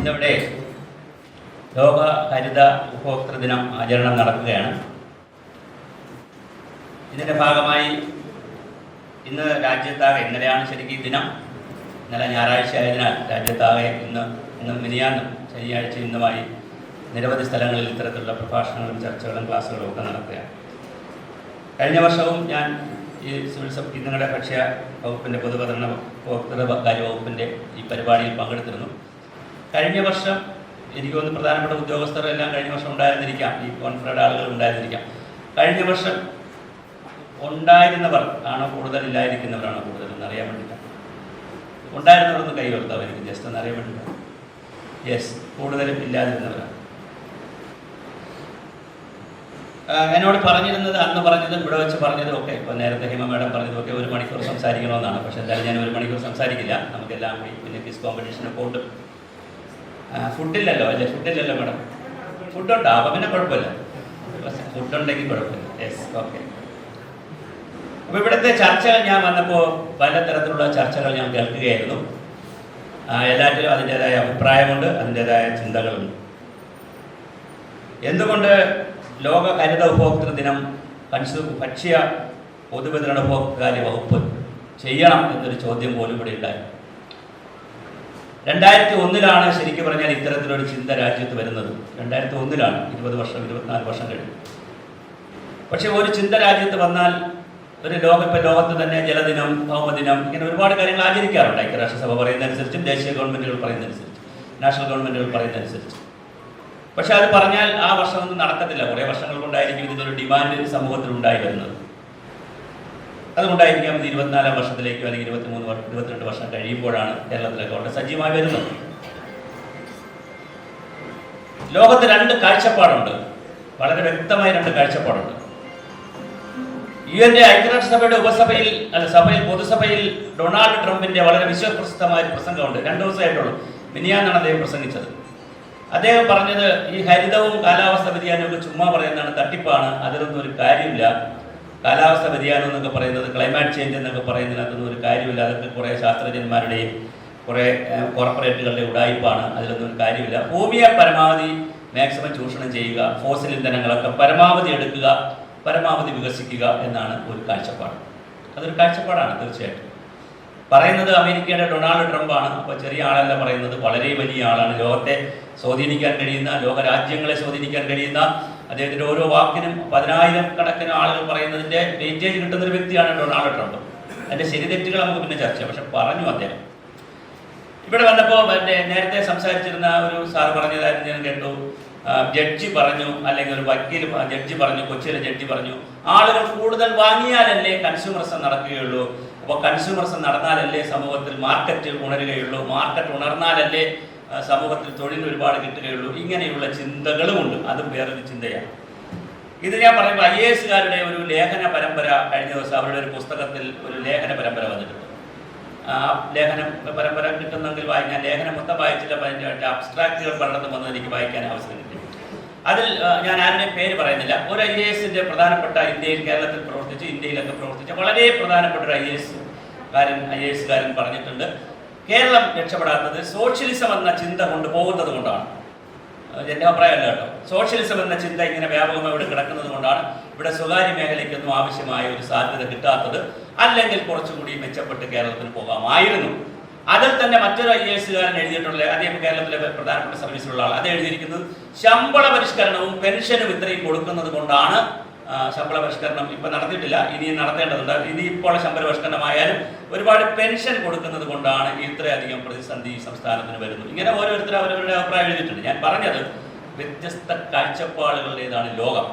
ഇന്നിവിടെ ലോക ഹരിത ഉപഭോക്തൃ ദിനം ആചരണം നടക്കുകയാണ്. ഇതിൻ്റെ ഭാഗമായി ഇന്ന് രാജ്യത്താകെ, ഇന്നലെയാണ് ശരിക്കും ഈ ദിനം, ഇന്നലെ ഞായറാഴ്ച ആയതിനാൽ രാജ്യത്താകെ ഇന്നും മിനിയാന്നും ശനിയാഴ്ച ഇന്നുമായി നിരവധി സ്ഥലങ്ങളിൽ ഇത്തരത്തിലുള്ള പ്രഭാഷണങ്ങളും ചർച്ചകളും ക്ലാസ്സുകളും ഒക്കെ നടത്തുകയാണ്. കഴിഞ്ഞ വർഷവും ഞാൻ ഈ നിങ്ങളുടെ ഭക്ഷ്യ വകുപ്പിൻ്റെ പൊതുവിതരണ ഉപഭോക്തൃകാര്യ വകുപ്പിൻ്റെ ഈ പരിപാടിയിൽ പങ്കെടുത്തിരുന്നു. കഴിഞ്ഞ വർഷം എനിക്ക് തോന്നുന്നു പ്രധാനപ്പെട്ട ഉദ്യോഗസ്ഥരെല്ലാം കഴിഞ്ഞ വർഷം ഉണ്ടായിരുന്നിരിക്കാം, ഈ കോൺഫറൻസ് ആളുകൾ ഉണ്ടായിരുന്നിരിക്കാം. കഴിഞ്ഞ വർഷം ഉണ്ടായിരുന്നവർ ആണോ കൂടുതൽ, ഇല്ലായിരിക്കുന്നവരാണോ കൂടുതൽ എന്നറിയാൻ വേണ്ടിയിട്ടാണ്. ഉണ്ടായിരുന്നവരൊന്ന് കൈ ഉയർത്താം, എനിക്ക് ജസ്റ്റ് ഒന്ന് അറിയാൻ വേണ്ടിയിട്ടാണ്. യെസ്, കൂടുതലും ഇല്ലാതിരുന്നവരാണ്. എന്നോട് പറഞ്ഞിരുന്നത്, അന്ന് പറഞ്ഞതും ഇവിടെ വെച്ച് പറഞ്ഞതും ഒക്കെ, ഇപ്പോൾ നേരത്തെ ഹിമ മേഡം പറഞ്ഞതുമൊക്കെ 1 മണിക്കൂർ സംസാരിക്കണമെന്നാണ്. പക്ഷേ എന്തായാലും ഞാൻ 1 മണിക്കൂർ സംസാരിക്കില്ല. നമുക്കെല്ലാം കൂടി പിന്നെ ക്വിസ് കോമ്പറ്റീഷനൊക്കെ ഉണ്ട്. ഫുഡില്ലല്ലോ അല്ലേ? ഫുഡില്ലല്ലോ മേഡം? ഫുഡുണ്ടോ? അപ്പം പിന്നെ കുഴപ്പമില്ല. ഫുഡുണ്ടെങ്കിൽ കുഴപ്പമില്ല. Yes, okay. അപ്പോൾ ഇവിടുത്തെ ചർച്ചകൾ ഞാൻ വന്നപ്പോൾ പലതരത്തിലുള്ള ചർച്ചകൾ ഞാൻ കേൾക്കുകയായിരുന്നു. എല്ലാറ്റിലും അതിൻ്റേതായ അഭിപ്രായമുണ്ട്, അതിൻ്റേതായ ചിന്തകളുണ്ട്. എന്തുകൊണ്ട് ലോക ഹരിത ഉപഭോക്തൃ ദിനം ഭക്ഷ്യ പൊതുവിതരണ ഉപഭോക്തൃകാര്യ വകുപ്പ് ചെയ്യണം എന്നൊരു ചോദ്യം പോലും ഇവിടെ ഉണ്ടായി. 2001 ശരിക്കും പറഞ്ഞാൽ ഇത്തരത്തിലൊരു ചിന്ത രാജ്യത്ത് വരുന്നത്. 2001 20 വർഷം 24 വർഷം കഴിഞ്ഞു. പക്ഷെ ഒരു ചിന്ത രാജ്യത്ത് വന്നാൽ ഒരു ലോകത്ത് തന്നെ ജലദിനം, ഭൗമദിനം, ഇങ്ങനെ ഒരുപാട് കാര്യങ്ങൾ ആചരിക്കാറുണ്ട്. ഐക്യരാഷ്ട്രസഭ പറയുന്നതനുസരിച്ചും ദേശീയ ഗവൺമെൻറ്റുകൾ പറയുന്നതനുസരിച്ചും നാഷണൽ ഗവൺമെൻറ്റുകൾ പറയുന്നതനുസരിച്ച്. പക്ഷെ അത് പറഞ്ഞാൽ ആ വർഷമൊന്നും നടക്കത്തില്ല. കുറേ വർഷങ്ങൾ കൊണ്ടായിരിക്കും ഇതിനൊരു ഡിമാൻഡ് സമൂഹത്തിൽ ഉണ്ടായി വരുന്നത്. അതുകൊണ്ടായിരിക്കാം ഇത് 24 വർഷത്തിലേക്കോ അല്ലെങ്കിൽ 22 വർഷം കഴിയുമ്പോഴാണ് കേരളത്തിലൊക്കെ വളരെ സജീവമായി വരുന്നത്. ലോകത്ത് 2 കാഴ്ചപ്പാടുണ്ട്, വളരെ വ്യക്തമായ 2 കാഴ്ചപ്പാടുണ്ട്. UN ഐക്യരാഷ്ട്രസഭയുടെ പൊതുസഭയിൽ ഡൊണാൾഡ് ട്രംപിന്റെ വളരെ വിശ്വപ്രസിദ്ധമായ പ്രസംഗമുണ്ട്. 2 ദിവസമായിട്ടുള്ളൂ. മിനിയാന്നാണ് അദ്ദേഹം പ്രസംഗിച്ചത്. അദ്ദേഹം പറഞ്ഞത് ഈ ഹരിതവും കാലാവസ്ഥ വ്യതിയാനവും ഒക്കെ ചുമ്മാ പറയുന്നതാണ്, തട്ടിപ്പാണ്, അതിലൊന്നും ഒരു കാര്യമില്ല. കാലാവസ്ഥ വ്യതിയാനം എന്നൊക്കെ പറയുന്നത്, ക്ലൈമാറ്റ് ചേഞ്ച് എന്നൊക്കെ പറയുന്നതിനകത്തൊന്നും ഒരു കാര്യമില്ല. അതൊക്കെ കുറേ ശാസ്ത്രജ്ഞന്മാരുടെയും കുറേ കോർപ്പറേറ്റുകളുടെ ഉടായ്പാണ്, അതിലൊന്നും ഒരു കാര്യമില്ല. ഭൂമിയെ പരമാവധി മാക്സിമം ചൂഷണം ചെയ്യുക, ഫോസിൽ ഇന്ധനങ്ങളൊക്കെ പരമാവധി എടുക്കുക, പരമാവധി വികസിക്കുക എന്നാണ് ഒരു കാഴ്ചപ്പാട്. അതൊരു കാഴ്ചപ്പാടാണ് തീർച്ചയായിട്ടും. പറയുന്നത് അമേരിക്കയുടെ ഡൊണാൾഡ് ട്രംപാണ്. അപ്പോൾ ചെറിയ ആളല്ല പറയുന്നത്, വളരെ വലിയ ആളാണ്. ലോകത്തെ സ്വാധീനിക്കാൻ കഴിയുന്ന, ലോകരാജ്യങ്ങളെ സ്വാധീനിക്കാൻ കഴിയുന്ന, അദ്ദേഹത്തിൻ്റെ ഓരോ വാക്കിനും 10,000 കണക്കിന് ആളുകൾ പറയുന്നതിൻ്റെ വെയിറ്റേജ് കിട്ടുന്നൊരു വ്യക്തിയാണ് ഡൊണാൾഡ് ട്രംപ്. അതിൻ്റെ ശരി തെറ്റുകൾ നമുക്ക് പിന്നെ ചർച്ച ചെയ്യാം. പക്ഷെ പറഞ്ഞു അദ്ദേഹം ഇവിടെ വന്നപ്പോൾ നേരത്തെ സംസാരിച്ചിരുന്ന ഒരു സാർ പറഞ്ഞതായിരുന്നു ഞാൻ കേട്ടു. ജഡ്ജി പറഞ്ഞു, അല്ലെങ്കിൽ ഒരു വക്കീൽ ജഡ്ജി പറഞ്ഞു, കൊച്ചിയിലെ ജഡ്ജി പറഞ്ഞു, ആളുകൾ കൂടുതൽ വാങ്ങിയാലല്ലേ കൺസ്യൂമറിസം നടക്കുകയുള്ളൂ. അപ്പോൾ കൺസ്യൂമറിസം നടന്നാലല്ലേ സമൂഹത്തിൽ മാർക്കറ്റ് ഉണരുകയുള്ളൂ, മാർക്കറ്റ് ഉണർന്നാലല്ലേ സമൂഹത്തിൽ തൊഴിൽ ഒരുപാട് കിട്ടുകയുള്ളൂ. ഇങ്ങനെയുള്ള ചിന്തകളുമുണ്ട്. അതും വേറൊരു ചിന്തയാണ്. ഇത് ഞാൻ പറയുമ്പോൾ IAS-കാരുടെ ഒരു ലേഖന പരമ്പര കഴിഞ്ഞ ദിവസം അവരുടെ ഒരു പുസ്തകത്തിൽ ഒരു ലേഖന പരമ്പര വന്നിട്ടുണ്ട്. ആ ലേഖന പരമ്പര കിട്ടുന്നെങ്കിൽ വായിക്കാൻ, ലേഖനം മൊത്തം വായിച്ചില്ല, അതിൻ്റെ അബ്സ്ട്രാക്റ്റുകൾ പലർന്ന് വന്നത് എനിക്ക് വായിക്കാൻ അവസരം കിട്ടി. അതിൽ ഞാൻ ആരുടെയും പേര് പറയുന്നില്ല. ഒരു IAS-ന്റെ പ്രധാനപ്പെട്ട, കേരളത്തിൽ പ്രവർത്തിച്ച് ഇന്ത്യയിലൊക്കെ പ്രവർത്തിച്ച വളരെ പ്രധാനപ്പെട്ട ഒരു IAS-കാരൻ പറഞ്ഞിട്ടുണ്ട്, കേരളം രക്ഷപ്പെടാത്തത് സോഷ്യലിസം എന്ന ചിന്ത കൊണ്ടുപോകുന്നത് കൊണ്ടാണ്. എൻ്റെ അഭിപ്രായമല്ല കേട്ടോ. സോഷ്യലിസം എന്ന ചിന്ത ഇങ്ങനെ വ്യാപകമായി ഇവിടെ കിടക്കുന്നത് കൊണ്ടാണ് ഇവിടെ സ്വകാര്യ മേഖലയ്ക്കൊന്നും ആവശ്യമായ ഒരു സാധ്യത കിട്ടാത്തത്. അല്ലെങ്കിൽ കുറച്ചുകൂടി മെച്ചപ്പെട്ട് കേരളത്തിന് പോകാമായിരുന്നു. അതിൽ തന്നെ മറ്റൊരു IAS-കാരൻ എഴുതിയിട്ടുള്ള, അദ്ദേഹം കേരളത്തിലെ പ്രധാനപ്പെട്ട സർവീസിലുള്ള ആൾ, അത് എഴുതിയിരിക്കുന്നത് ശമ്പള പരിഷ്കരണവും പെൻഷനും ഇത്രയും കൊടുക്കുന്നത് കൊണ്ടാണ്. ശമ്പള പരിഷ്കരണം ഇപ്പം നടത്തിയിട്ടില്ല, ഇനിയും നടത്തേണ്ടതുണ്ട്. ഇനിയിപ്പോൾ ശമ്പള പരിഷ്കരണമായാലും ഒരുപാട് പെൻഷൻ കൊടുക്കുന്നത് കൊണ്ടാണ് ഇത്രയധികം പ്രതിസന്ധി സംസ്ഥാനത്തിന് വരുന്നത്. ഇങ്ങനെ ഓരോരുത്തരും അവരവരുടെ അഭിപ്രായം എഴുതിയിട്ടുണ്ട്. ഞാൻ പറഞ്ഞത് വ്യത്യസ്ത കാഴ്ചപ്പാടുകളുടേതാണ് ലോകം.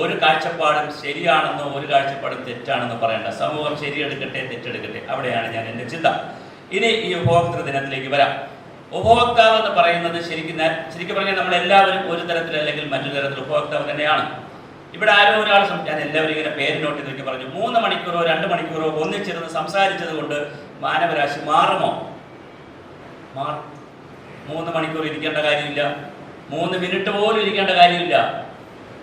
ഒരു കാഴ്ചപ്പാടും ശരിയാണെന്നോ ഒരു കാഴ്ചപ്പാടും തെറ്റാണെന്നോ പറയേണ്ട. സമൂഹം ശരിയെടുക്കട്ടെ തെറ്റെടുക്കട്ടെ, അവിടെയാണ് ഞാൻ എൻ്റെ ചിന്ത. ഇനി ഈ ഉപഭോക്തൃ ദിനത്തിലേക്ക് വരാം. ഉപഭോക്താവ് എന്ന് പറയുന്നത് ശരിക്കും പറഞ്ഞാൽ നമ്മളെല്ലാവരും ഒരു തരത്തിലല്ലെങ്കിൽ മറ്റൊരു തരത്തിൽ ഉപഭോക്താവ് തന്നെയാണ്. ഇവിടെ ആരോ ഒരാൾ, ഞാൻ എല്ലാവരും ഇങ്ങനെ പേര് നോട്ട് ചെയ്തൊക്കെ പറഞ്ഞു, 3 മണിക്കൂറോ 2 മണിക്കൂറോ ഒന്നിച്ചിരുന്ന് സംസാരിച്ചത് കൊണ്ട് മാനവരാശി മാറുമോ? 3 മണിക്കൂർ ഇരിക്കേണ്ട കാര്യമില്ല, 3 മിനിറ്റ് പോലും ഇരിക്കേണ്ട കാര്യമില്ല.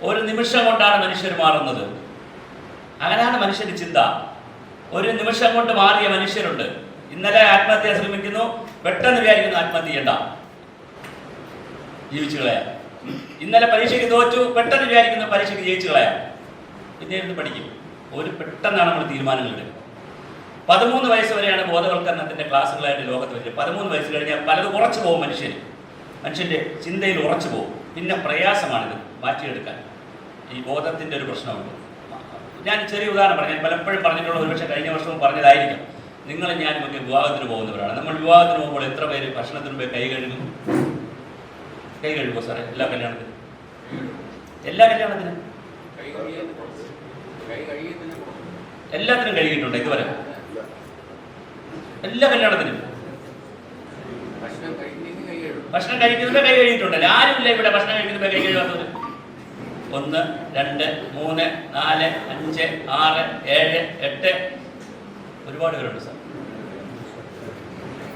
1 നിമിഷം കൊണ്ടാണ് മനുഷ്യർ മാറുന്നത്. അങ്ങനെയാണ് മനുഷ്യന്റെ ചിന്ത. 1 നിമിഷം കൊണ്ട് മാറിയ മനുഷ്യരുണ്ട്. ഇന്നലെ ആത്മഹത്യ ശ്രമിക്കുന്നു, പെട്ടെന്ന് വിചാരിക്കുന്നു ആത്മഹത്യ ചെയ്യണ്ട. ജീവിച്ചു കളയാം. ഇന്നലെ പരീക്ഷയ്ക്ക് തോറ്റു, പെട്ടെന്ന് വിചാരിക്കുന്ന പരീക്ഷയ്ക്ക് ജയിച്ചു കളയാം. പിന്നെ ഇരുന്ന് പഠിക്കും. പെട്ടെന്നാണ് നമ്മൾ തീരുമാനങ്ങൾ എടുക്കുക. 13 വയസ്സ് വരെയാണ് ബോധവൽക്കരണത്തിൻ്റെ ക്ലാസ്സുകളായിട്ട് ലോകത്ത് വെച്ചത്. 13 വയസ്സ് കഴിഞ്ഞാൽ പലതും ഉറച്ചു പോകും. മനുഷ്യൻ്റെ ചിന്തയിൽ ഉറച്ചു പോകും. പിന്നെ പ്രയാസമാണിത് മാറ്റിയെടുക്കാൻ. ഈ ബോധത്തിൻ്റെ ഒരു പ്രശ്നമുണ്ട്. ഞാൻ ചെറിയ ഉദാഹരണം പറഞ്ഞു. ഞാൻ പലപ്പോഴും പറഞ്ഞിട്ടുള്ള, ഒരുപക്ഷെ കഴിഞ്ഞ വർഷവും പറഞ്ഞതായിരിക്കും. നിങ്ങളും ഞാനുമൊക്കെ വിവാഹത്തിന് പോകുന്നവരാണ്. നമ്മൾ വിവാഹത്തിന് പോകുമ്പോൾ എത്ര പേര് ഭക്ഷണത്തിന് മുമ്പേ കൈ കഴുകും? കൈ കഴുകുമോ സാറേ? എല്ലാ കല്യാണത്തിനും എല്ലാത്തിനും കഴുകിയിട്ടുണ്ട് ഇതുവരെ? എല്ലാ കല്യാണത്തിനും ഭക്ഷണം കഴിക്കുന്നവരെ കൈ കഴുകിയിട്ടുണ്ട്. ആരുമില്ല ഇവിടെ ഭക്ഷണം കഴിക്കുന്നവരെ കൈ കഴുകാത്തവർ? 1, 2, 3, 4, 5, 6, 7, 8 ഒരുപാട് പേരുണ്ട് സാർ.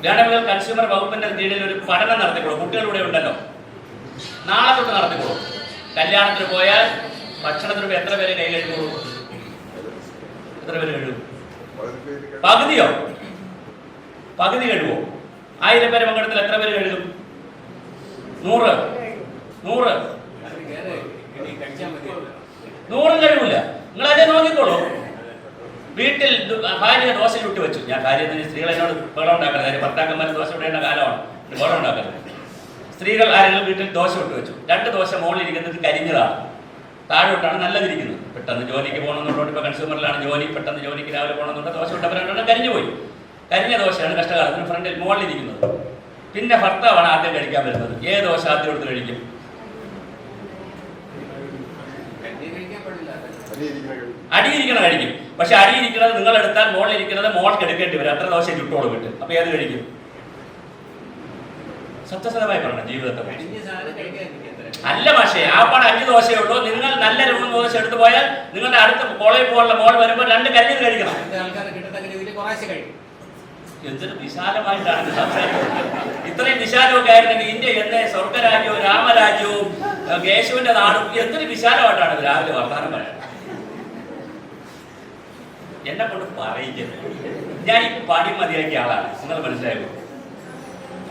വേണമെങ്കിൽ കൺസ്യൂമർ വകുപ്പിന്റെ കീഴിൽ ഒരു പഠനം നടത്തിക്കോളൂ. കുട്ടികളിവിടെ ഉണ്ടല്ലോ, നാളെ തൊട്ട് നടത്തിക്കോളൂ. കല്യാണത്തിന് പോയാൽ ഭക്ഷണത്തിന് എത്ര പേര് കൈ കഴുകുള്ളൂ? എത്ര പേര് കഴുകും? പകുതിയോ? പകുതി കഴുകുമോ? 1000 പേര് പങ്കെടുത്താൽ എത്ര പേര് കഴുകും? 100 കഴിവില്ല. നിങ്ങൾ അതേ നോക്കിക്കോളൂ. വീട്ടിൽ ഭാര്യ ദോശ ചുട്ടി വെച്ചു. ഞാൻ കാര്യം സ്ത്രീകൾ എന്നോട് ബഹളം ഉണ്ടാക്കരുത്. കാര്യം ഭർത്താക്കന്മാർ ദോശ ഇടേണ്ട കാലമാണ്, ബഹളം ഉണ്ടാക്കരുത്. സ്ത്രീകൾ ആരെങ്കിലും വീട്ടിൽ ദോശ ഇട്ട് വെച്ചു. 2 ദോശ മുകളിലിരിക്കുന്നത് കരിഞ്ഞതാണ്, താഴോട്ടാണ് നല്ലതിരിക്കുന്നത്. പെട്ടെന്ന് ജോലിക്ക് പോകണമെന്നുണ്ടോ, ഇപ്പോൾ കൺസ്യൂമറിലാണ് ജോലി, പെട്ടെന്ന് ജോലിക്ക് രാവിലെ പോകണമെന്നുണ്ടോ ദോശ ഇട്ടവരാണ് കരിഞ്ഞു പോയി. കരിഞ്ഞ ദോശയാണ് കഷ്ടകാലത്തിന് ഫ്രണ്ടിൽ മുകളിലിരിക്കുന്നത്. പിന്നെ ഭർത്താവാണ് ആദ്യം കഴിക്കാൻ വരുന്നത്. ഏത് ദോശ ആദ്യം എടുത്ത് കഴിക്കും? അടിയിരിക്കണം കഴിക്കും. പക്ഷെ അടിയിരിക്കുന്നത് നിങ്ങൾ എടുത്താൽ മുകളിലിരിക്കുന്നത് മോൾക്ക് എടുക്കേണ്ടി വരും. അത്ര ദോശ ചുട്ടോളൂ വിട്ട്. അപ്പൊ ഏത് കഴിക്കും? സത്യസന്ധമായി പറയണം ജീവിതത്തെ. അല്ല പക്ഷേ ആ പാട് 5 ദോശയേ ഉള്ളൂ. നിങ്ങൾ നല്ല 3 ദോശ എടുത്തു പോയാൽ നിങ്ങളുടെ അടുത്ത് കോളേജിൽ പോകാനുള്ള മോൾ വരുമ്പോൾ 2 കരിഞ്ഞത് കഴിക്കണം. എന്തൊരു വിശാലമായിട്ടാണ് സംസാരിക്കുന്നത്. ഇത്രയും വിശാലമൊക്കെ ആയിരുന്നെങ്കിൽ ഇന്ത്യ എന്നെ സ്വർഗരാജ്യവും രാമരാജ്യവും കേശുവിന്റെ നാടും എന്തൊരു വിശാലമായിട്ടാണ് രാവിലെ വർത്തമാനം പറയുന്നത്. എന്നെ കൊണ്ട് പറയിക്കുന്നത്. ഞാൻ ഈ പണി മതിയാക്കിയ ആളാണ്, നിങ്ങൾ മനസ്സിലായോ?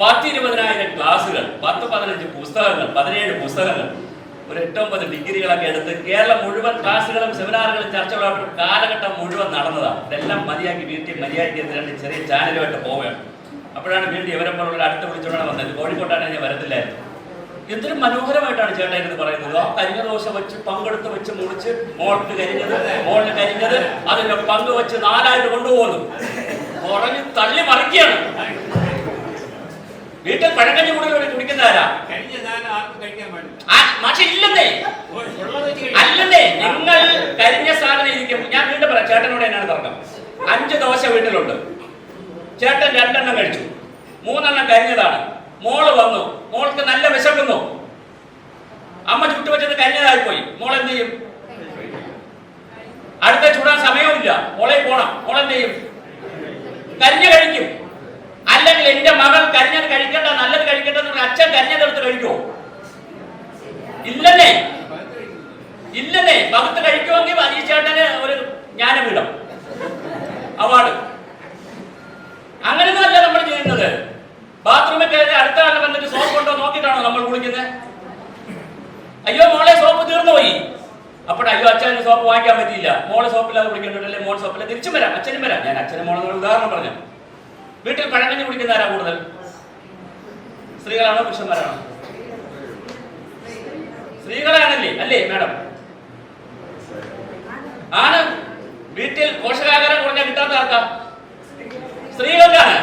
10-20,000 ക്ലാസ്സുകൾ, 10-15 പുസ്തകങ്ങൾ, 17 പുസ്തകങ്ങൾ, ഒരു 8-9 ഡിഗ്രികളൊക്കെ എടുത്ത് കേരളം മുഴുവൻ ക്ലാസ്സുകളും സെമിനാറുകളും ചർച്ചകളും കാലഘട്ടം മുഴുവൻ നടന്നതാണ്. ഇതെല്ലാം മതിയാക്കി വീട്ടിൽ മതിയാക്കി 2 ചെറിയ ചാനലുമായിട്ട് പോവുകയാണ്. അപ്പോഴാണ് വീണ്ടും ഇവരെ പോലുള്ള അടുത്ത് വിളിച്ചുകൊണ്ടാണ് വന്നത്. കോഴിക്കോട്ടാണ് ഞാൻ വരത്തില്ലായിരുന്നു. എന്തൊരു മനോഹരമായിട്ടാണ് ചേട്ടാ എന്ന് പറയുന്നത്. ആ കരിഞ്ഞ ദോശ വെച്ച് പങ്കെടുത്ത് വെച്ച് മുറിച്ച് മോൾക്ക് കരിഞ്ഞത്, മോളിന് കരിഞ്ഞത്, അതിന്റെ പങ്ക് വെച്ച് 4 കൊണ്ടുപോകുന്നു. കുറഞ്ഞ് തള്ളി മറിക്കുകയാണ്. വീട്ടിൽ പഴക്കഞ്ഞി കൂടുതൽ കുടിക്കുന്നതാരാ? പക്ഷെ ഇല്ലെന്നേ, അല്ലെന്നേ. നിങ്ങൾ കരിഞ്ഞ സാധനം ഇരിക്കും. ഞാൻ വീണ്ടും പറയാം, ചേട്ടനോട് എന്നാണ് തർക്കം. 5 ദോശ വീട്ടിലുണ്ട്. ചേട്ടൻ 2 എണ്ണം കഴിച്ചു, 3 എണ്ണം കരിഞ്ഞതാണ്. മോള് വന്നു, മോൾക്ക് നല്ല വിശക്കുന്നു. അമ്മ ചുട്ടുവെച്ചത് കരിഞ്ഞതായി പോയി. മോൾ എന്ത് ചെയ്യും? അടുത്ത ചൂടാൻ സമയവുമില്ല, മോളെ പോണം. മോളെന്ത് ചെയ്യും? കരിഞ്ഞ കഴിക്കും. അല്ലെങ്കിൽ എന്റെ മകൾ കരിഞ്ഞത് കഴിക്കണ്ട, നല്ലത് കഴിക്കട്ടെ എന്ന് പറഞ്ഞാൽ അച്ഛൻ കരിഞ്ഞതെടുത്ത് കഴിക്കുമോ? ഇല്ലെന്നേ, ഇല്ലെന്നേ. ഭഗത്ത് കഴിക്കുമെങ്കിൽ അനീഷേട്ടന് ഒരു ജ്ഞാനപീഠം അവാർഡ്. അങ്ങനെയൊന്നും അല്ല നമ്മൾ ചെയ്യുന്നത്. ബാത്റൂമിൽ കയറി അടുത്ത ആളെ വന്നിട്ട് സോപ്പ് കൊണ്ടോ നോക്കിയിട്ടാണോ നമ്മൾ കുളിക്കുന്നത്? അയ്യോ മോളെ സോപ്പ് തീർന്നു പോയി. അപ്പോൾ അയ്യോ അച്ഛന് സോപ്പ് വാങ്ങിക്കാൻ പറ്റിയില്ല, മോളെ സോപ്പില്ലാതെ കുളിക്കേണ്ടല്ലേ, മോൾ സോപ്പില്ല. തിരിച്ചും വരാം, അച്ഛനും വരാം. ഞാൻ അച്ഛനും മോളെ ഉദാഹരണം പറഞ്ഞു. വീട്ടിൽ പഴങ്കഞ്ഞി കുടിക്കുന്ന ആരാ കൂടുതൽ? സ്ത്രീകളാണോ പുരുഷന്മാരാണോ? സ്ത്രീകളാണല്ലേ, അല്ലേ മാഡം? ആണ്. വീട്ടിൽ പോഷകാഹാരം കുറഞ്ഞാൽ കിട്ടാത്ത ആർക്കാ? സ്ത്രീകൾക്കാണ്.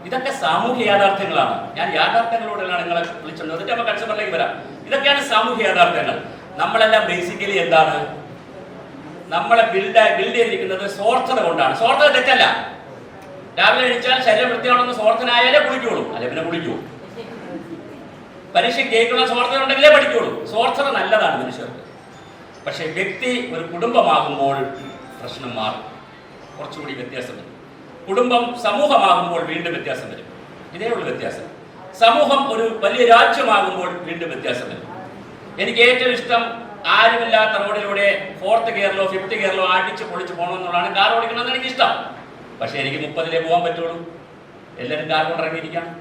ഇതൊക്കെ സാമൂഹ്യ യാഥാർത്ഥ്യങ്ങളാണ്. ഞാൻ യാഥാർത്ഥ്യങ്ങളോടെല്ലാം നിങ്ങളെ വിളിച്ചുകൊണ്ട് എന്നിട്ട് നമ്മൾ കൺസ്യൂമറിലേക്ക് വരാം. ഇതൊക്കെയാണ് സാമൂഹ്യ യാഥാർത്ഥ്യങ്ങൾ. നമ്മളെല്ലാം ബേസിക്കലി എന്താണ്? നമ്മളെ ബിൽഡ് ചെയ്തിരിക്കുന്നത് സ്വാർത്ഥത കൊണ്ടാണ്. സ്വാർത്ഥത തെറ്റല്ല. രാവിലെ എഴുതിച്ചാൽ ശരീരം വൃത്തിയാണെന്ന് സ്വാർത്ഥനായാലേ കുളിക്കുള്ളൂ, അല്ലെ പിന്നെ കുളിക്കൂ. പരീക്ഷ കേൾക്കുന്ന സ്വാർത്ഥത ഉണ്ടെങ്കിലേ പഠിക്കുള്ളൂ. സ്വാർത്ഥത നല്ലതാണ് മനുഷ്യർക്ക്. പക്ഷെ വ്യക്തി ഒരു കുടുംബമാകുമ്പോൾ പ്രശ്നം മാറും, കുറച്ചുകൂടി വ്യത്യാസം വരും. കുടുംബം സമൂഹമാകുമ്പോൾ വീണ്ടും വ്യത്യാസം വരും. ഇതേ ഉള്ളൂ വ്യത്യാസം. സമൂഹം ഒരു വലിയ രാജ്യമാകുമ്പോൾ വീണ്ടും വ്യത്യാസം വരും. എനിക്ക് ഏറ്റവും ഇഷ്ടം ആരുമില്ലാത്ത റോഡിലൂടെ 4th ഗിയറിലോ 5th ഗിയറിലോ അടിച്ച് പൊളിച്ച് പോകണമെന്നുള്ളതാണ്. കാർ ഓടിക്കണമെന്ന് എനിക്കിഷ്ടം. പക്ഷെ എനിക്ക് 30-ലേ പോകാൻ പറ്റുള്ളൂ. എല്ലാവരും കാർ കൊണ്ടിറങ്ങിയിരിക്കണം.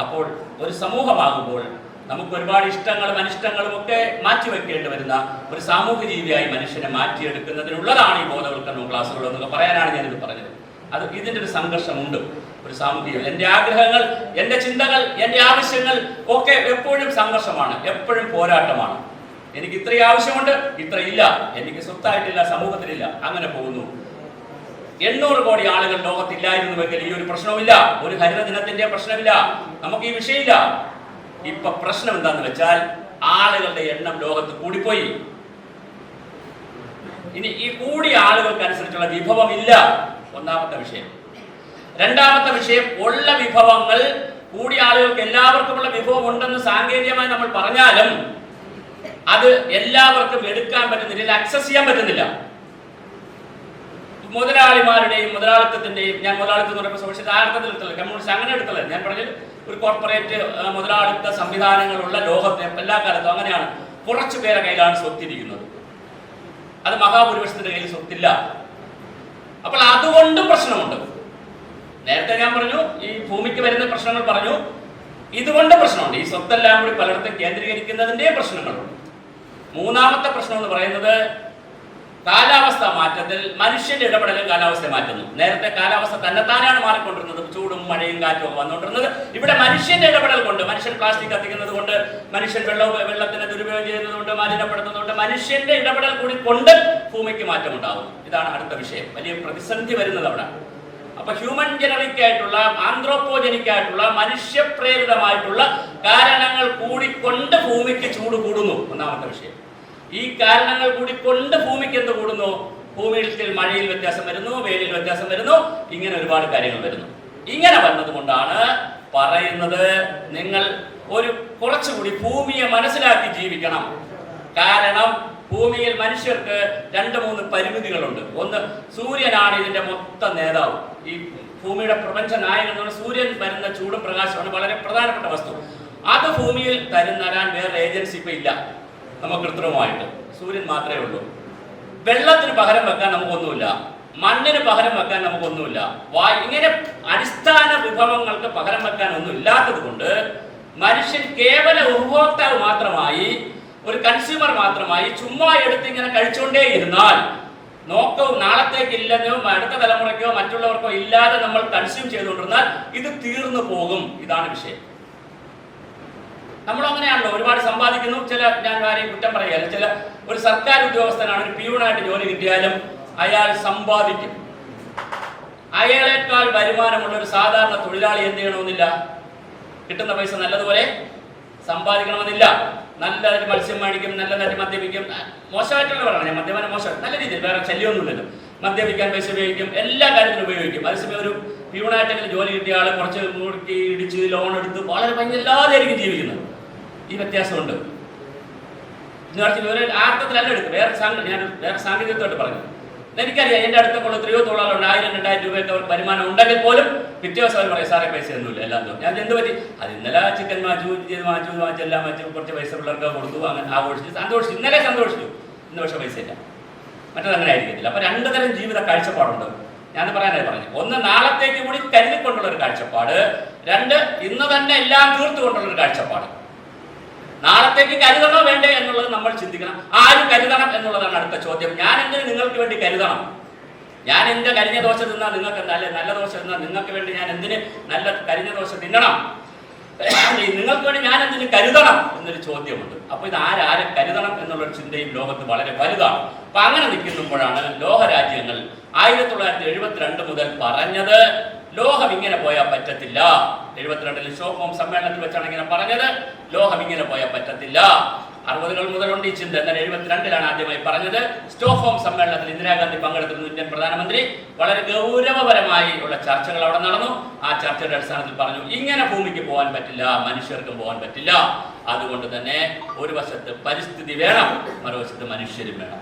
അപ്പോൾ ഒരു സമൂഹമാകുമ്പോൾ നമുക്ക് ഒരുപാട് ഇഷ്ടങ്ങളും അനിഷ്ടങ്ങളും ഒക്കെ മാറ്റിവെക്കേണ്ടി വരുന്ന ഒരു സാമൂഹ്യ ജീവിയായി മനുഷ്യനെ മാറ്റിയെടുക്കുന്നതിനുള്ളതാണ് ഈ ബോധവൽക്കരണ ക്ലാസ്സുകൾ എന്നൊക്കെ പറയാനാണ് ഞാനിത് പറഞ്ഞത്. അത് ഇതിൻ്റെ ഒരു സംഘർഷമുണ്ട്. ഒരു സാമൂഹിക എൻ്റെ ആഗ്രഹങ്ങൾ, എൻ്റെ ചിന്തകൾ, എൻ്റെ ആവശ്യങ്ങൾ ഒക്കെ എപ്പോഴും സംഘർഷമാണ്, എപ്പോഴും പോരാട്ടമാണ്. എനിക്ക് ഇത്ര ആവശ്യമുണ്ട്, ഇത്ര ഇല്ല, എനിക്ക് സ്വത്തായിട്ടില്ല, സമൂഹത്തിലില്ല, അങ്ങനെ പോകുന്നു. 800 കോടി ആളുകൾ ലോകത്തില്ലായിരുന്നുവെങ്കിൽ ഈ ഒരു പ്രശ്നവുമില്ല, ഒരു ഹരിത ദിനത്തിന്റെ പ്രശ്നമില്ല, നമുക്ക് ഈ വിഷയമില്ല. ഇപ്പൊ പ്രശ്നം എന്താന്ന് വെച്ചാൽ ആളുകളുടെ എണ്ണം ലോകത്ത് കൂടിപ്പോയി. ഇനി ഈ കൂടിയ ആളുകൾക്കനുസരിച്ചുള്ള വിഭവമില്ല, ഒന്നാമത്തെ വിഷയം. രണ്ടാമത്തെ വിഷയം, ഉള്ള വിഭവങ്ങൾ കൂടിയ ആളുകൾക്ക് എല്ലാവർക്കുമുള്ള വിഭവം ഉണ്ടെന്ന് സാങ്കേതികമായി നമ്മൾ പറഞ്ഞാലും അത് എല്ലാവർക്കും എടുക്കാൻ പറ്റുന്നില്ല, ആക്സസ് ചെയ്യാൻ പറ്റുന്നില്ല. മുതലാളിമാരുടെയും മുതലാളിത്തത്തിന്റെയും, ഞാൻ മുതലാളിത്തം എന്ന് പറയുമ്പോൾ സോഷ്യൽ അർത്ഥത്തിൽ എടുത്തത്, കമ്മ്യൂണിസ്റ്റ് അങ്ങനെ എടുത്തത്, ഞാൻ പറഞ്ഞത് ഒരു കോർപ്പറേറ്റ് മുതലാളിത്ത സംവിധാനങ്ങളുള്ള ലോകത്തെ എല്ലാ കാലത്തും അങ്ങനെയാണ്. കുറച്ചു പേരെ കയ്യിലാണ് സ്വത്തിരിക്കുന്നത്, അത് മഹാഭൂരിപക്ഷത്തിന്റെ കയ്യിൽ സ്വത്തില്ല. അപ്പോൾ അതുകൊണ്ടും പ്രശ്നമുണ്ട്. നേരത്തെ ഞാൻ പറഞ്ഞു ഈ ഭൂമിക്ക് വരുന്ന പ്രശ്നങ്ങൾ പറഞ്ഞു, ഇതുകൊണ്ട് പ്രശ്നമുണ്ട്. ഈ സ്വത്തെല്ലാം കൂടി പലയിടത്തും കേന്ദ്രീകരിക്കുന്നതിന്റെ പ്രശ്നങ്ങളുണ്ട്. മൂന്നാമത്തെ പ്രശ്നം എന്ന് പറയുന്നത് കാലാവസ്ഥ മാറ്റത്തിൽ മനുഷ്യന്റെ ഇടപെടലും കാലാവസ്ഥയെ മാറ്റുന്നു. നേരത്തെ കാലാവസ്ഥ തന്നെത്താനാണ് മാറിക്കൊണ്ടിരുന്നത്, ചൂടും മഴയും കാറ്റും ഒക്കെ വന്നുകൊണ്ടിരുന്നത്. ഇവിടെ മനുഷ്യന്റെ ഇടപെടൽ കൊണ്ട്, മനുഷ്യൻ പ്ലാസ്റ്റിക് കത്തിക്കുന്നത് കൊണ്ട്, മനുഷ്യൻ വെള്ളത്തിന് ദുരുപയോഗം ചെയ്യുന്നത് കൊണ്ട്, മാലിന്യപ്പെടുത്തുന്നതുകൊണ്ട്, മനുഷ്യന്റെ ഇടപെടൽ കൂടി കൊണ്ട് ഭൂമിക്ക് മാറ്റമുണ്ടാകുന്നു. ഇതാണ് അടുത്ത വിഷയം. വലിയ പ്രതിസന്ധി വരുന്നത് അവിടെ. അപ്പൊ ഹ്യൂമൻ ജനറിക് ആയിട്ടുള്ള, ആന്ത്രോപോജനിക് ആയിട്ടുള്ള, മനുഷ്യപ്രേരിതമായിട്ടുള്ള കാരണങ്ങൾ കൂടിക്കൊണ്ട് ഭൂമിക്ക് ചൂട് കൂടുന്നു. ഒന്നാമത്തെ വിഷയം. ഈ കാരണങ്ങൾ കൂടിക്കൊണ്ട് ഭൂമിക്ക് എന്ത് കൂടുന്നു? ഭൂമിയിൽ മഴയിൽ വ്യത്യാസം വരുന്നു, വെയിലിൽ വ്യത്യാസം വരുന്നു, ഇങ്ങനെ ഒരുപാട് കാര്യങ്ങൾ വരുന്നു. ഇങ്ങനെ വന്നത് കൊണ്ടാണ് പറയുന്നത് നിങ്ങൾ ഒരു കുറച്ചുകൂടി ഭൂമിയെ മനസ്സിലാക്കി ജീവിക്കണം. കാരണം ഭൂമിയിൽ മനുഷ്യർക്ക് 2-3 പരിമിതികളുണ്ട്. ഒന്ന്, സൂര്യനാണ് ഇതിന്റെ മൊത്തം നേതാവ്. ഈ ഭൂമിയുടെ പ്രപഞ്ച നായകൻ എന്ന് പറഞ്ഞാൽ സൂര്യൻ വരുന്ന ചൂടും പ്രകാശമാണ് വളരെ പ്രധാനപ്പെട്ട വസ്തു. അത് ഭൂമിയിൽ തരാൻ വേറെ ഏജൻസി ഇപ്പൊ ഇല്ല, നമുക്ക് കൃത്രിമമായിട്ട്. സൂര്യൻ മാത്രമേ ഉള്ളൂ. വെള്ളത്തിന് പകരം വെക്കാൻ നമുക്കൊന്നുമില്ല, മണ്ണിന് പകരം വെക്കാൻ നമുക്കൊന്നുമില്ല, ഇങ്ങനെ അടിസ്ഥാന വിഭവങ്ങൾക്ക് പകരം വെക്കാൻ ഒന്നും ഇല്ലാത്തത് കൊണ്ട് മനുഷ്യൻ കേവല ഉപഭോക്താവ് മാത്രമായി, ഒരു കൺസ്യൂമർ മാത്രമായി ചുമ്മാ എടുത്ത് ഇങ്ങനെ കഴിച്ചുകൊണ്ടേ ഇരുന്നാൽ, നോക്കവും നാളത്തേക്ക് ഇല്ലെന്നോ അടുത്ത തലമുറയ്ക്കോ മറ്റുള്ളവർക്കോ ഇല്ലാതെ നമ്മൾ കൺസ്യൂം ചെയ്തുകൊണ്ടിരുന്നാൽ ഇത് തീർന്നു പോകും. ഇതാണ് വിഷയം. നമ്മൾ അങ്ങനെയാണല്ലോ, ഒരുപാട് സമ്പാദിക്കുന്നു. ഞാൻ ആരെയും കുറ്റം പറയുകയല്ല, ഒരു സർക്കാർ ഉദ്യോഗസ്ഥനാണ്, ഒരു പിയൂണായിട്ട് ജോലി കിട്ടിയാലും അയാൾ സമ്പാദിക്കും. അയാളെക്കാൾ വരുമാനമുള്ള ഒരു സാധാരണ തൊഴിലാളി എന്ത് ചെയ്യണമെന്നില്ല, കിട്ടുന്ന പൈസ നല്ലതുപോലെ സമ്പാദിക്കണമെന്നില്ല. നല്ലതായിട്ട് മത്സ്യം മേടിക്കും, നല്ലതായിട്ട് മദ്യപിക്കും. മോശമായിട്ടുള്ളവരാണ് ഞാൻ, മദ്യപാനം മോശം, നല്ല രീതിയിൽ, വേറെ ശല്യമൊന്നുമില്ലല്ലോ. മദ്യപിക്കാൻ പൈസ ഉപയോഗിക്കും, എല്ലാ കാര്യത്തിനും ഉപയോഗിക്കും. അതേസമയം ഒരു പ്യൂണായിട്ടെങ്കിലും ജോലി കിട്ടിയ ആൾ കുറച്ച് മുറുക്കി ഇടിച്ച് ലോൺ എടുത്ത് വളരെ ഭയങ്കരല്ലാതെയായിരിക്കും ജീവിക്കുന്നത്. ഈ വ്യത്യാസമുണ്ട്. ആർത്ഥത്തിലല്ല എടുക്കും, ഞാൻ വേറെ സാങ്കേതികത്തോട്ട് പറഞ്ഞു. എനിക്കറിയാം, എൻ്റെ അടുത്തൊക്കെ എത്രയോ തൊഴിലാളുണ്ട്, 1000-2000 രൂപയൊക്കെ അവർക്ക് വരുമാനം ഉണ്ടെങ്കിൽ പോലും പിറ്റേ ദിവസം അവർ പറയും സാറേ പൈസ ഒന്നുമില്ല, എല്ലാം തോന്നും. ഞാൻ എന്ത് പറ്റി? അത് ഇന്നലെ ചിക്കൻ വാങ്ങിച്ചു എല്ലാം വാങ്ങിച്ചു, കുറച്ച് പൈസ പിള്ളേർക്ക് കൊടുത്തു, അങ്ങനെ ആഘോഷിച്ചു, സന്തോഷിച്ചു. ഇന്നലെ സന്തോഷിച്ചു, ഇന്ന് പക്ഷെ പൈസ ഇല്ല. മറ്റതങ്ങനെ ആയിരിക്കത്തില്ല. അപ്പൊ 2 തരം ജീവിത കാഴ്ചപ്പാടുണ്ട്. ഞാൻ പറയാനായി പറഞ്ഞു. ഒന്ന്, നാളത്തേക്ക് കൂടി കരുതിക്കൊണ്ടുള്ള ഒരു കാഴ്ചപ്പാട്. 2, ഇന്ന് തന്നെ എല്ലാം തീർത്തുകൊണ്ടുള്ള ഒരു കാഴ്ചപ്പാട്. നാളത്തേക്ക് കരുതണോ വേണ്ടേ എന്നുള്ളത് നമ്മൾ ചിന്തിക്കണം. ആര് കരുതണം എന്നുള്ളതാണ് അടുത്ത ചോദ്യം. ഞാൻ എന്തിന് നിങ്ങൾക്ക് വേണ്ടി കരുതണം? ഞാൻ എൻ്റെ കരിഞ്ഞ ദോശ തിന്നാൽ നിങ്ങൾക്ക് എന്താ, അല്ലെ നല്ല ദോശ തിന്നാൽ നിങ്ങൾക്ക് വേണ്ടി ഞാൻ എന്തിന് നല്ല കരിഞ്ഞ ദോശ തിന്നണം? നിങ്ങൾക്ക് വേണ്ടി ഞാൻ എന്തിന് കരുതണം എന്നൊരു ചോദ്യമുണ്ട്. അപ്പൊ ഇത് ആരെ കരുതണം എന്നുള്ളൊരു ചിന്തയും ലോകത്ത് വളരെ വലുതാണ്. അപ്പൊ അങ്ങനെ നിൽക്കുമ്പോഴാണ് ലോകരാജ്യങ്ങൾ 1972 മുതൽ പറഞ്ഞത് ലോകം ഇങ്ങനെ പോയാൽ പറ്റത്തില്ല. 72 സ്റ്റോക്ക്ഹോം സമ്മേളനത്തിൽ വെച്ചാണ് ഇങ്ങനെ പറഞ്ഞത്, ലോകം ഇങ്ങനെ പോയാൽ പറ്റത്തില്ല. 60-കൾ മുതലുണ്ട് ഈ ചിന്ത. എന്നാൽ 72-ലാണ് ആദ്യമായി പറഞ്ഞത്. സ്റ്റോക്ക്ഹോം സമ്മേളനത്തിൽ ഇന്ദിരാഗാന്ധി പങ്കെടുത്തിരുന്നു, ഇന്ത്യൻ പ്രധാനമന്ത്രി. വളരെ ഗൗരവപരമായി ഉള്ള ചർച്ചകൾ അവിടെ നടന്നു. ആ ചർച്ചയുടെ അടിസ്ഥാനത്തിൽ പറഞ്ഞു ഇങ്ങനെ ഭൂമിക്ക് പോകാൻ പറ്റില്ല, മനുഷ്യർക്കും പോകാൻ പറ്റില്ല. അതുകൊണ്ട് തന്നെ ഒരു വശത്ത് പരിസ്ഥിതി വേണം, മറുവശത്ത് മനുഷ്യരും വേണം.